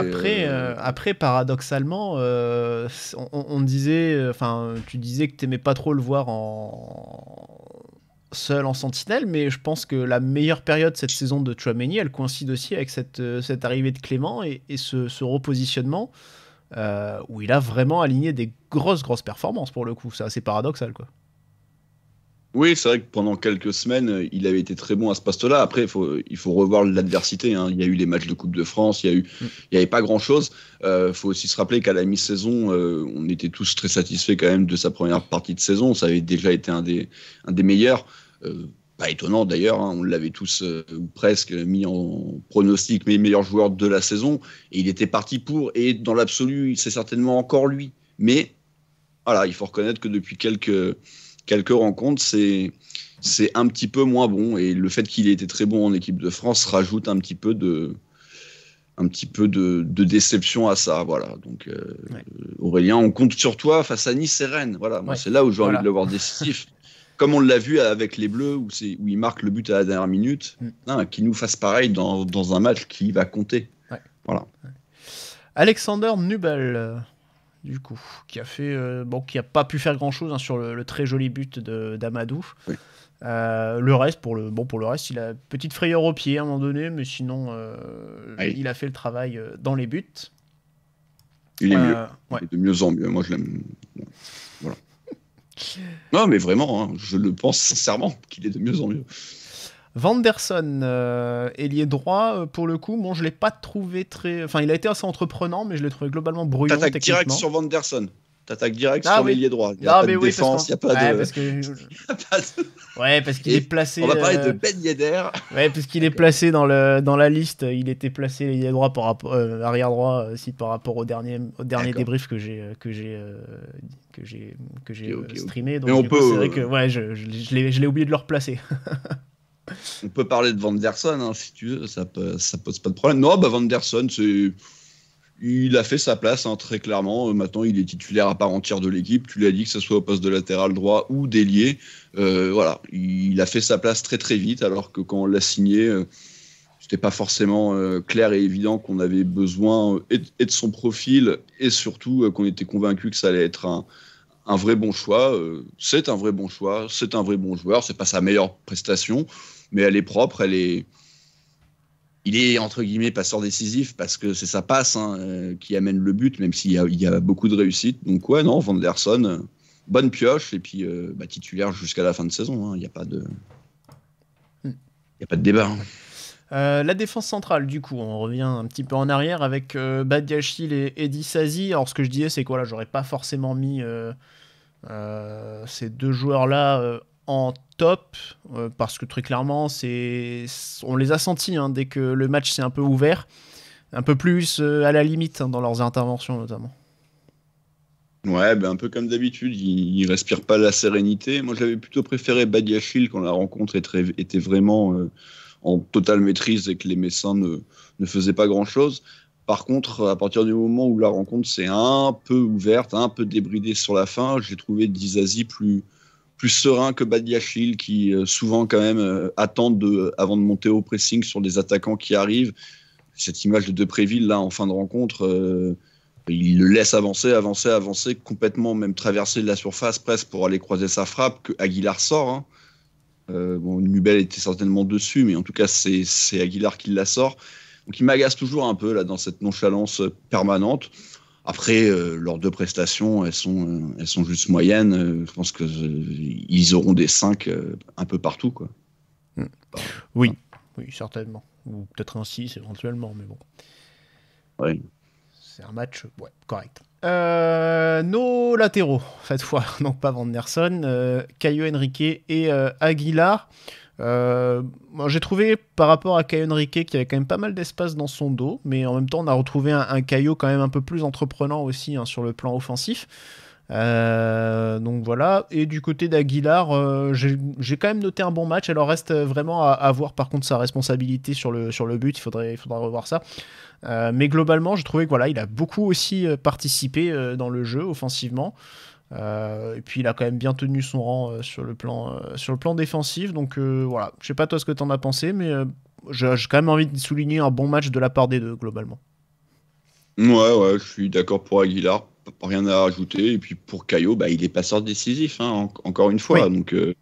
après, paradoxalement, on disait, tu disais que t'aimais pas trop le voir seul en sentinelle, mais je pense que la meilleure période cette saison de Tchouaméni, elle coïncide aussi avec cette arrivée de Clément et ce repositionnement. Où il a vraiment aligné des grosses performances pour le coup. C'est assez paradoxal, quoi. Oui, c'est vrai que pendant quelques semaines, il avait été très bon à ce poste-là. Après, il faut revoir l'adversité. Hein. Il y a eu les matchs de Coupe de France, il y avait pas grand-chose. Faut aussi se rappeler qu'à la mi-saison, on était tous très satisfaits quand même de sa première partie de saison. Ça avait déjà été un des meilleurs. Pas étonnant d'ailleurs, hein, on l'avait tous ou presque mis en pronostic meilleur joueur de la saison, et il était parti pour, et dans l'absolu, c'est certainement encore lui. Mais voilà, il faut reconnaître que depuis quelques rencontres, c'est un petit peu moins bon, et le fait qu'il ait été très bon en équipe de France rajoute un petit peu de déception à ça. Voilà. Donc Aurélien, on compte sur toi face à Nice et Rennes. Voilà, moi, c'est là où j'ai envie de le voir décisif. Comme on l'a vu avec les Bleus, où il marque le but à la dernière minute, qu'il nous fasse pareil dans un match qui va compter. Ouais. Voilà. Ouais. Alexander Nubel, du coup, qui a pas pu faire grand-chose sur le très joli but d'Amadou. Oui. Le reste, pour le reste, il a une petite frayeur au pied à un moment donné, mais sinon, Oui. il a fait le travail dans les buts. Il est mieux. Ouais. Il est de mieux en mieux. Moi, je l'aime. Voilà. Non, mais vraiment, hein, je le pense sincèrement qu'il est de mieux en mieux. Vanderson, ailier droit, pour le coup, bon, je l'ai pas trouvé très... Enfin, il a été assez entreprenant, mais je l'ai trouvé globalement brouillon T'attaques techniquement. direct sur Vanderson. T'attaques direct Ah sur oui. l'ailier droit. Il n'y a pas de oui, défense, il n'y a pas ouais, de... parce que... y a pas de- Ouais, parce qu'il Et est placé... On va parler de Ben Yedder. Ouais, parce qu'il est placé dans la liste. Il était placé ailier droit par rapport arrière droit aussi par rapport au dernier D'accord. débrief que j'ai Ok. streamé. Donc Mais on du coup, peut, c'est vrai que ouais, je l'ai oublié de le replacer. On peut parler de Vanderson, hein, si tu veux, ça pose pas de problème. Non, bah Vanderson, il a fait sa place, hein, très clairement. Maintenant, il est titulaire à part entière de l'équipe. Tu l'as dit, que ce soit au poste de latéral droit ou d'ailier. Voilà, il a fait sa place très très vite, alors que quand on l'a signé, c'était pas forcément clair et évident qu'on avait besoin et de son profil, et surtout qu'on était convaincu que ça allait être un vrai bon choix. C'est un vrai bon choix, c'est un vrai bon joueur. C'est pas sa meilleure prestation, mais elle est propre, il est entre guillemets passeur décisif parce que c'est sa passe qui amène le but, même s'il y a beaucoup de réussite. Donc ouais, non, Vanderson, bonne pioche, et puis titulaire jusqu'à la fin de saison. Il n'y a pas de débat. La défense centrale, du coup, on revient un petit peu en arrière avec Badiachil et Eddy Sazi. Alors, ce que je disais, c'est que voilà, j'aurais pas forcément mis ces deux joueurs-là en top, parce que très clairement, on les a sentis dès que le match s'est un peu ouvert, un peu plus à la limite dans leurs interventions notamment. Ouais, un peu comme d'habitude, il respire pas la sérénité. Moi, j'avais plutôt préféré Badiachil quand la rencontre était vraiment en totale maîtrise et que les Messins ne faisaient pas grand-chose. Par contre, à partir du moment où la rencontre s'est un peu ouverte, un peu débridée sur la fin, j'ai trouvé Dizazi plus serein que Badiachil, qui souvent quand même attendent avant de monter au pressing sur des attaquants qui arrivent. Cette image de Depréville là en fin de rencontre, il le laisse avancer, complètement même traverser de la surface presque pour aller croiser sa frappe, que Aguilar sort. Nubel était certainement dessus, mais en tout cas c'est Aguilar qui la sort. Donc il m'agace toujours un peu là dans cette nonchalance permanente. Après, leurs deux prestations, elles sont juste moyennes. Je pense qu'ils auront des 5 un peu partout, quoi. Oui, certainement. Ou peut-être un 6 éventuellement, mais bon. Oui. C'est un match correct. Nos latéraux, cette fois, donc pas Vanderson, Caio Henrique et Aguilar. Moi, j'ai trouvé par rapport à Caio Henrique qu'il y avait quand même pas mal d'espace dans son dos, mais en même temps on a retrouvé un Caio quand même un peu plus entreprenant aussi sur le plan offensif. Donc voilà. Et du côté d'Aguilar, j'ai quand même noté un bon match. Alors reste vraiment à voir par contre sa responsabilité sur le but. Il faudra revoir ça. Mais globalement, j'ai trouvé que voilà, il a beaucoup aussi participé dans le jeu offensivement. Et puis il a quand même bien tenu son rang sur le plan défensif. Donc voilà, je sais pas toi ce que t'en as pensé, mais j'ai quand même envie de souligner un bon match de la part des deux globalement. Ouais, je suis d'accord pour Aguilar, pas rien à rajouter. Et puis pour Caio, il est passeur décisif, encore une fois. Oui. Donc le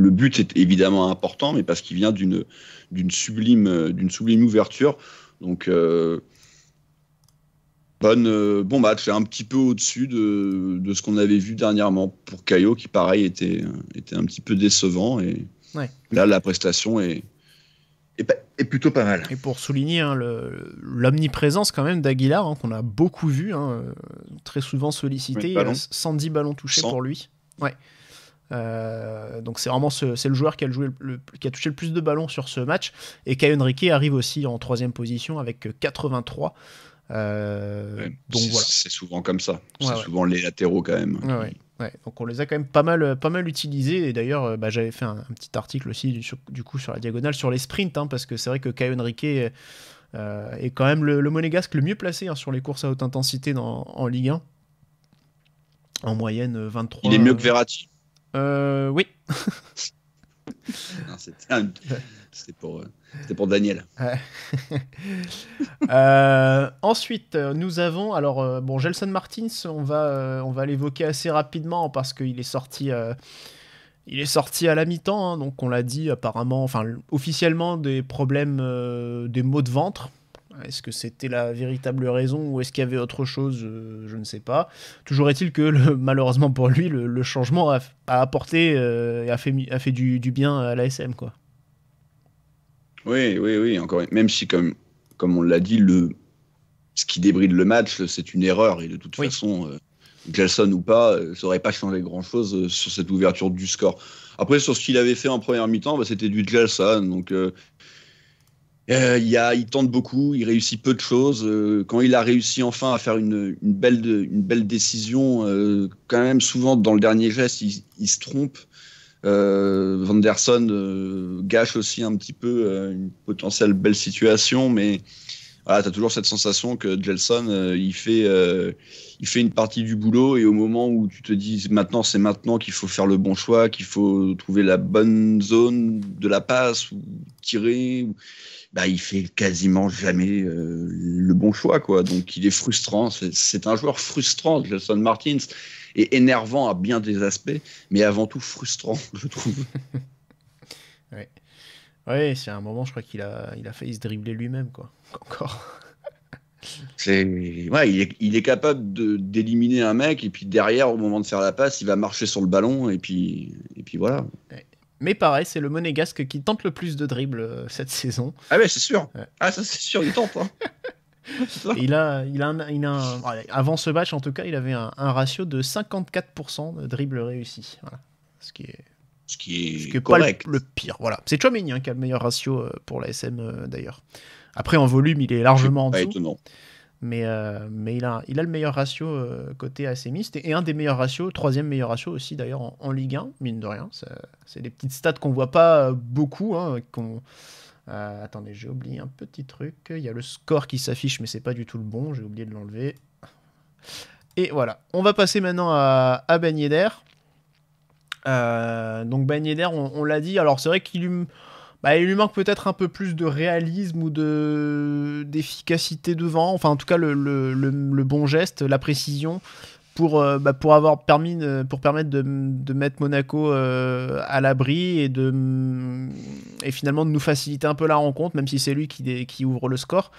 but est évidemment important, mais parce qu'il vient d'une sublime ouverture. Donc bon match, un petit peu au-dessus de ce qu'on avait vu dernièrement pour Caio, qui pareil était un petit peu décevant. Et là, la prestation est plutôt pas mal. Et pour souligner l'omniprésence quand même d'Aguilar, qu'on a beaucoup vu, très souvent sollicité, 110 ballons touchés pour lui. Ouais. Donc c'est vraiment c'est le joueur qui a touché le plus de ballons sur ce match. Et Caio Henrique arrive aussi en 3e position avec 83. Donc voilà. C'est souvent comme ça. C'est souvent les latéraux quand même. Ouais. Donc on les a quand même pas mal utilisés. Et d'ailleurs, j'avais fait un petit article aussi du coup sur la diagonale sur les sprints, parce que c'est vrai que Caio Henrique est quand même le monégasque le mieux placé sur les courses à haute intensité en Ligue 1. En moyenne 23. Il est mieux que Verratti. Oui. Non, c'était pour Daniel. Ouais. Ensuite, nous avons alors Gelson Martins, on va l'évoquer assez rapidement parce qu'il est sorti à la mi-temps, hein, donc on l'a dit apparemment, enfin officiellement des problèmes, des maux de ventre. Est-ce que c'était la véritable raison ou est-ce qu'il y avait autre chose, je ne sais pas. Toujours est-il que malheureusement pour lui, le changement a apporté et a fait du bien à l'ASM, quoi. Oui, encore même si comme on l'a dit, ce qui débride le match, c'est une erreur et de toute façon, Gelson ou pas, ça n'aurait pas changé grand-chose sur cette ouverture du score. Après, sur ce qu'il avait fait en première mi-temps, c'était du Gelson, donc il tente beaucoup, il réussit peu de choses. Quand il a réussi enfin à faire une belle décision, quand même souvent dans le dernier geste, il se trompe. Vanderson gâche aussi un petit peu une potentielle belle situation, mais voilà, tu as toujours cette sensation que Gelson, il fait une partie du boulot et au moment où tu te dis c'est maintenant qu'il faut faire le bon choix, qu'il faut trouver la bonne zone de la passe ou tirer, il fait quasiment jamais le bon choix, quoi. Donc il est frustrant, c'est un joueur frustrant, Gelson Martins, et énervant à bien des aspects, mais avant tout frustrant, je trouve. Ouais, c'est un moment, je crois qu'il a failli se dribbler lui-même, quoi. Encore. Il est capable d'éliminer un mec, et puis derrière, au moment de faire la passe, il va marcher sur le ballon, et puis voilà. Ouais. Mais pareil, c'est le Monégasque qui tente le plus de dribbles cette saison. Ah ouais, c'est sûr. Ouais. Ah, ça c'est sûr, il tente. Hein. Avant ce match, en tout cas, il avait un ratio de 54% de dribbles réussis. Voilà. Ce qui est correct. Pas le pire. Voilà. C'est Tchouaméni qui a le meilleur ratio pour la SM d'ailleurs. Après, en volume, il est largement en dessous. Étonnant. Mais il a le meilleur ratio côté AC Mist et un des meilleurs ratios, troisième meilleur ratio aussi d'ailleurs en Ligue 1, mine de rien. C'est des petites stats qu'on voit pas beaucoup. Hein, attendez, j'ai oublié un petit truc. Il y a le score qui s'affiche, mais c'est pas du tout le bon. J'ai oublié de l'enlever. Et voilà. On va passer maintenant à Ben Yedder. Donc Ben Yedder, on l'a dit. Alors c'est vrai qu'il lui manque peut-être un peu plus de réalisme ou d'efficacité devant. Enfin, en tout cas, le bon geste, la précision pour permettre de mettre Monaco à l'abri et finalement de nous faciliter un peu la rencontre, même si c'est lui qui ouvre le score.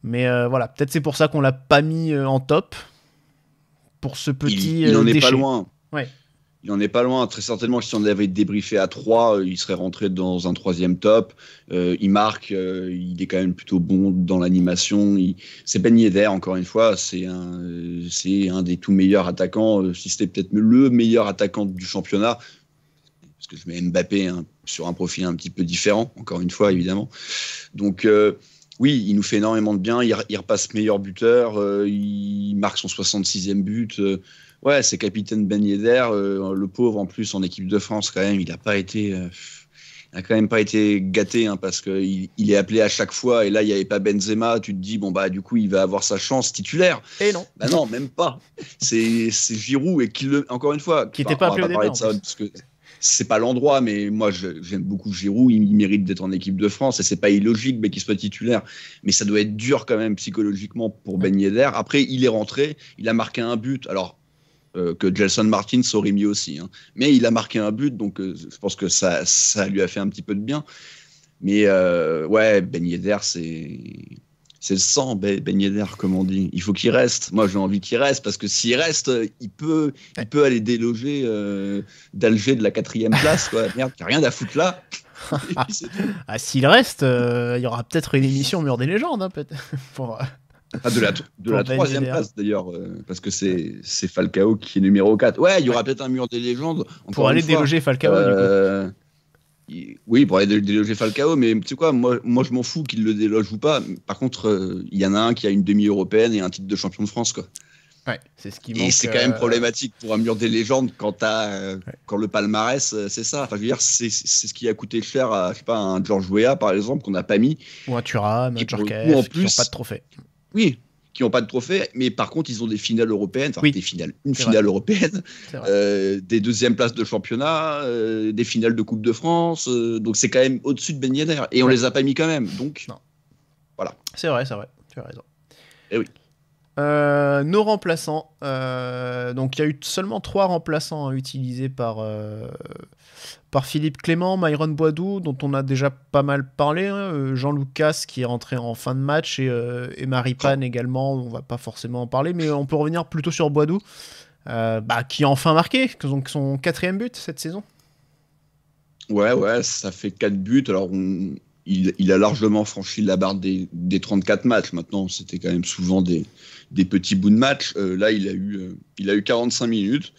Mais voilà, peut-être c'est pour ça qu'on l'a pas mis en top pour ce petit il en est déchet. pas loin. Ouais. Il en est pas loin. Très certainement, si on avait débriefé à 3, il serait rentré dans un 3e top. Il marque, il est quand même plutôt bon dans l'animation. C'est Ben Yedder, encore une fois. C'est un des tout meilleurs attaquants, si c'était peut-être le meilleur attaquant du championnat. Parce que je mets Mbappé sur un profil un petit peu différent, encore une fois, évidemment. Donc, oui, il nous fait énormément de bien. Il repasse meilleur buteur. Il marque son 66e but. Ouais, c'est capitaine Ben Yedder, le pauvre en plus en équipe de France quand même, il a quand même pas été gâté parce que il est appelé à chaque fois et là il y avait pas Benzema, tu te dis du coup il va avoir sa chance titulaire. Et non. Non, même pas. C'est Giroud et encore une fois qui était pas appelé au départ. Parce que c'est pas l'endroit, mais moi j'aime beaucoup Giroud, il mérite d'être en équipe de France et c'est pas illogique qu'il soit titulaire, mais ça doit être dur quand même psychologiquement pour Ben Yedder. Après il est rentré, il a marqué un but. Alors que Gelson Martins aurait mis aussi. Mais il a marqué un but, donc je pense que ça lui a fait un petit peu de bien. Mais ouais, Ben Yedder, c'est le sang, Ben Yedder, comme on dit. Il faut qu'il reste. Moi, j'ai envie qu'il reste, parce que s'il reste, il peut aller déloger d'Alger de la 4e place. Quoi. Merde, il n'y a rien à foutre là. Et puis, c'est tout. S'il reste, il y aura peut-être une émission Mur des légendes, peut-être. De la 3e place d'ailleurs, parce que c'est Falcao qui est numéro 4. Ouais, il y aura peut-être un mur des légendes. Pour aller déloger Falcao, du coup. Oui, pour aller déloger Falcao, mais tu sais quoi, moi je m'en fous qu'il le déloge ou pas. Par contre, il y en a un qui a une demi-européenne et un titre de champion de France, quoi. Ouais, c'est ce qui manque. Et c'est quand même problématique pour un mur des légendes quand le palmarès, c'est ça. Enfin, je veux dire, c'est ce qui a coûté cher à, je sais pas, un George Weah, par exemple, qu'on n'a pas mis. Ou un Thuram, un Djorkaeff, qui n'ont pas de trophée. Oui, qui n'ont pas de trophée, mais par contre, ils ont des finales européennes, enfin, Oui. une C'est finale européenne, C'est vrai. des deuxièmes places de championnat, des finales de Coupe de France. Donc, c'est quand même au-dessus de Ben Yedder. Et on Ouais. les a pas mis quand même. Donc, Non. voilà. C'est vrai, tu as raison. Eh oui. Nos remplaçants. Donc il y a eu seulement 3 remplaçants utilisés par Philippe Clément, Myron Boidou, dont on a déjà pas mal parlé. Jean Lucas qui est rentré en fin de match et Maripane également. On va pas forcément en parler, mais on peut revenir plutôt sur Boidou, qui a enfin marqué, donc son 4e but cette saison. Ouais, ça fait 4 buts. Alors, il a largement franchi la barre des 34 matchs. Maintenant, c'était quand même souvent des petits bouts de match. Là, il a eu 45 minutes.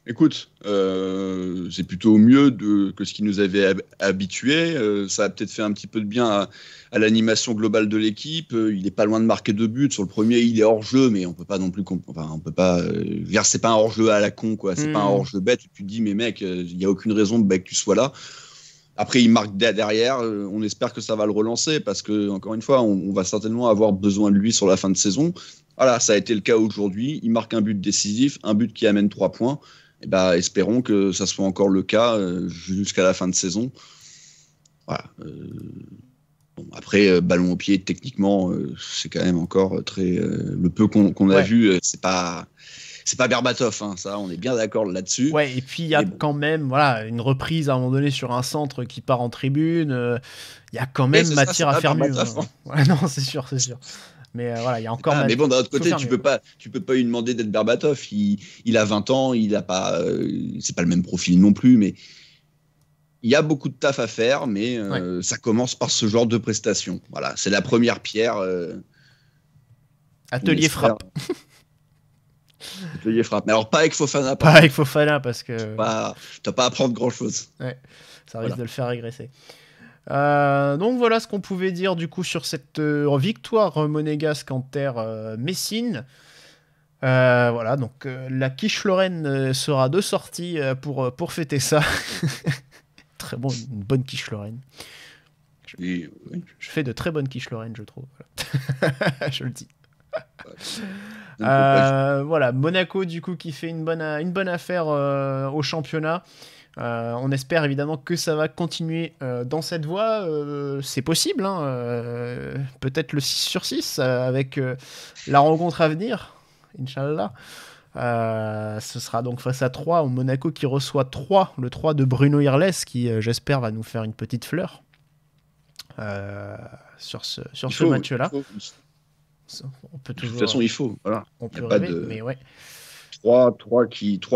Écoute, c'est plutôt mieux que ce qui nous avait habitués. Ça a peut-être fait un petit peu de bien à l'animation globale de l'équipe. Il n'est pas loin de marquer 2 buts. Sur le premier, il est hors jeu, mais on peut pas non plus. On peut pas. C'est pas un hors jeu à la con, quoi. C'est pas un hors jeu bête. Tu te dis, mais mec, il y a aucune raison que tu sois là. Après, il marque derrière. On espère que ça va le relancer parce que, encore une fois, on va certainement avoir besoin de lui sur la fin de saison. Voilà, ça a été le cas aujourd'hui. Il marque un but décisif, un but qui amène 3 points. Et espérons que ça soit encore le cas jusqu'à la fin de saison. Voilà. Après, ballon au pied, techniquement, c'est quand même encore très. Le peu qu'on a vu, c'est pas Berbatov, hein, ça, on est bien d'accord là-dessus. Ouais, et puis il y a quand même une reprise à un moment donné sur un centre qui part en tribune. Il y a quand même matière à faire mieux. Ouais, non, c'est sûr. Mais il y a encore. Mais bon, d'un autre côté, tu peux pas lui demander d'être Berbatov. Il a 20 ans, il a pas, c'est pas le même profil non plus, mais il y a beaucoup de taf à faire, mais ça commence par ce genre de prestation. Voilà, c'est la première pierre. Atelier frappe. Atelier frappe. Mais alors pas avec Fofana. Pas avec Fofana parce que. T'as pas à apprendre grand-chose. Ouais, ça risque de le faire régresser. Donc voilà ce qu'on pouvait dire du coup sur cette victoire monégasque en terre messine. Voilà, donc la quiche Lorraine sera de sortie pour fêter ça. Très bon, une bonne quiche Lorraine. Je fais de très bonnes quiches Lorraine, je trouve. Voilà. Je le dis. Voilà, Monaco du coup qui fait une bonne affaire au championnat. On espère évidemment que ça va continuer dans cette voie. C'est possible, hein, peut-être le 6/6 avec la rencontre à venir, Inch'Allah. Ce sera donc face à 3, au Monaco qui reçoit 3, le 3 de Bruno Irles qui j'espère va nous faire une petite fleur sur ce match-là. On peut toujours, de toute façon, il faut. Voilà. On peut rêver, mais ouais. 3,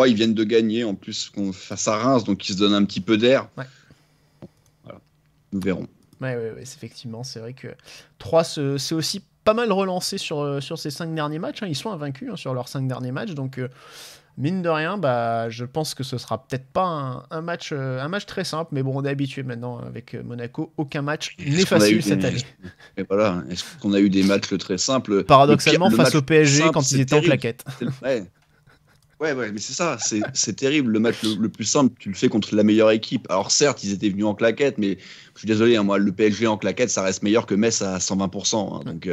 ils viennent de gagner en plus face à Reims, donc ils se donnent un petit peu d'air. Ouais. Voilà. Nous verrons. Ouais, effectivement, c'est vrai que 3, c'est aussi pas mal relancé sur ces 5 derniers matchs. Hein. Ils sont invaincus sur leurs 5 derniers matchs, donc mine de rien, je pense que ce sera peut-être pas un match très simple, mais bon, on est habitué maintenant avec Monaco. Aucun match n'est facile cette année. Et voilà, est-ce qu'on a eu des matchs très simples? Paradoxalement, face au PSG simple, quand ils étaient en claquette. Ouais, mais c'est ça, c'est terrible. Le match le plus simple, tu le fais contre la meilleure équipe. Alors certes, ils étaient venus en claquette, mais je suis désolé, hein, moi, le PSG en claquette, ça reste meilleur que Metz à 120%. Hein, donc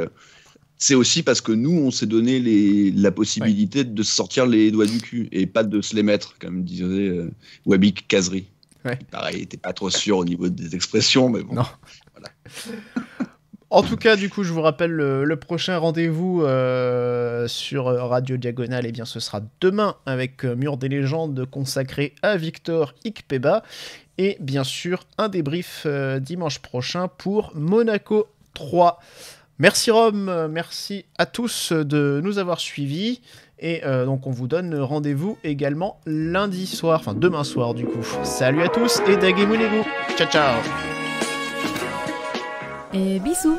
c'est aussi parce que nous, on s'est donné la possibilité de se sortir les doigts du cul et pas de se les mettre, comme disait Wabi Kazri. Ouais. Pareil, il n'était pas trop sûr au niveau des expressions, mais bon. Non. Voilà. En tout cas, du coup, je vous rappelle le prochain rendez-vous sur Radio Diagonale. Eh bien, ce sera demain avec Mur des légendes consacré à Victor Ikpeba. Et bien sûr, un débrief dimanche prochain pour Monaco 3. Merci Rome, merci à tous de nous avoir suivis. Et donc, on vous donne rendez-vous également demain soir du coup. Salut à tous et Dagemunego. Ciao, ciao. Et bisous.